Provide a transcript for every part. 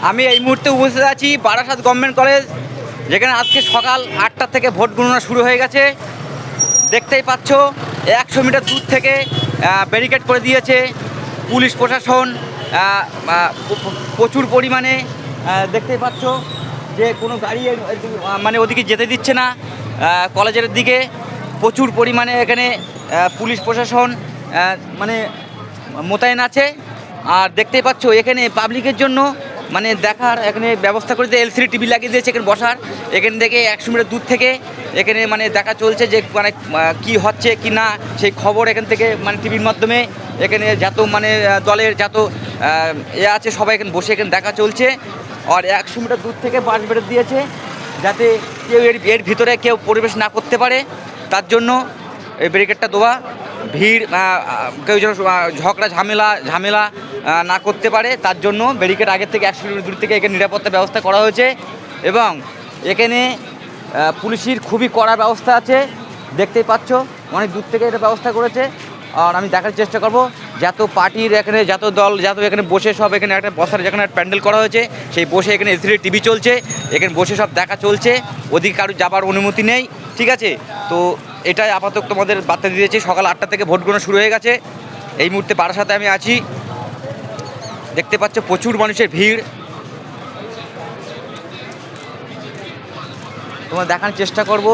আমি এই মুহূর্তে উপস্থিত আছি বারাসাত গভর্নমেন্ট কলেজ, যেখানে আজকে সকাল 8টা থেকে ভোট গণনা শুরু হয়ে গেছে। দেখতেই পাচ্ছ 100 মিটার দূর থেকে ব্যারিকেড করে দিয়েছে পুলিশ প্রশাসন। প্রচুর পরিমাণে দেখতেই পাচ্ছ যে কোনো গাড়ি মানে ওদিকে যেতে দিচ্ছে না। কলেজের দিকে প্রচুর পরিমাণে এখানে পুলিশ প্রশাসন মানে মোতায়েন আছে। আর দেখতেই পাচ্ছ এখানে পাবলিকের জন্য মানে দেখার এখানে ব্যবস্থা করে দিয়ে এলসিডি টিভি লাগিয়ে দিয়েছে এখানে বসার। এখান থেকে 100 মিটার দূর থেকে এখানে মানে দেখা চলছে যে মানে কী হচ্ছে কি না সেই খবর এখান থেকে মানে টিভির মাধ্যমে এখানে যত মানে দলের যত আছে সবাই এখানে বসে এখানে দেখা চলছে। আর 100 মিটার দূর থেকে বাস বেড়ে দিয়েছে যাতে কেউ এর ভিতরে কেউ প্রবেশ না করতে পারে, তার জন্য এই ব্যারিকেডটা দেওয়া। ভিড় কেউ যেন ঝগড়া ঝামেলা না করতে পারে তার জন্য ব্যারিকেড আগের থেকে 100 মিটার দূর থেকে এখানে নিরাপত্তা ব্যবস্থা করা হয়েছে। এবং এখানে পুলিশের খুবই কড়া ব্যবস্থা আছে, দেখতেই পাচ্ছ অনেক দূর থেকে এটা ব্যবস্থা করেছে। আর আমি দেখার চেষ্টা করব যত পার্টির এখানে যত দল যত এখানে বসে সব এখানে একটা বসার যেখানে প্যান্ডেল করা হয়েছে সেই বসে এখানে এলসিডি টিভি চলছে, এখানে বসে সব দেখা চলছে, ওদিকে কারোর যাবার অনুমতি নেই। ঠিক আছে, তো এটাই আপাতত তোমাদের বার্তা দিয়েছি। সকাল 8টা থেকে ভোট গণনা শুরু হয়ে গেছে। এই মুহূর্তে বারাসাতে আমি আছি, দেখতে পাচ্ছ প্রচুর মানুষের ভিড়। তোমার দেখানোর চেষ্টা করব।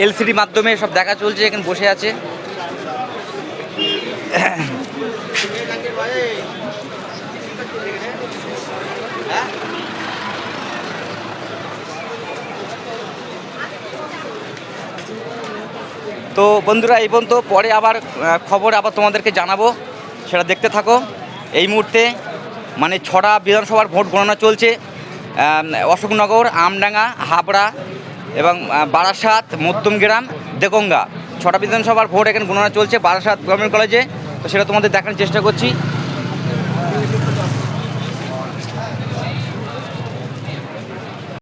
এলসিডি মাধ্যমে সব দেখা চলছে, এখানে বসে আছে। তো বন্ধুরা এই পর্যন্ত, পরে আবার খবর আবার তোমাদেরকে জানাবো, সেটা দেখতে থাকো। এই মুহূর্তে মানে 6টা বিধানসভার ভোট গণনা চলছে। অশোকনগর, আমডাঙ্গা, হাবড়া এবং বারাসাত, মধ্যমগ্রাম, দেগঙ্গা 6টা বিধানসভার ভোট এখানে গণনা চলছে বারাসাত গভর্নমেন্ট কলেজে। তো সেটা তোমাদের দেখানোর চেষ্টা করছি।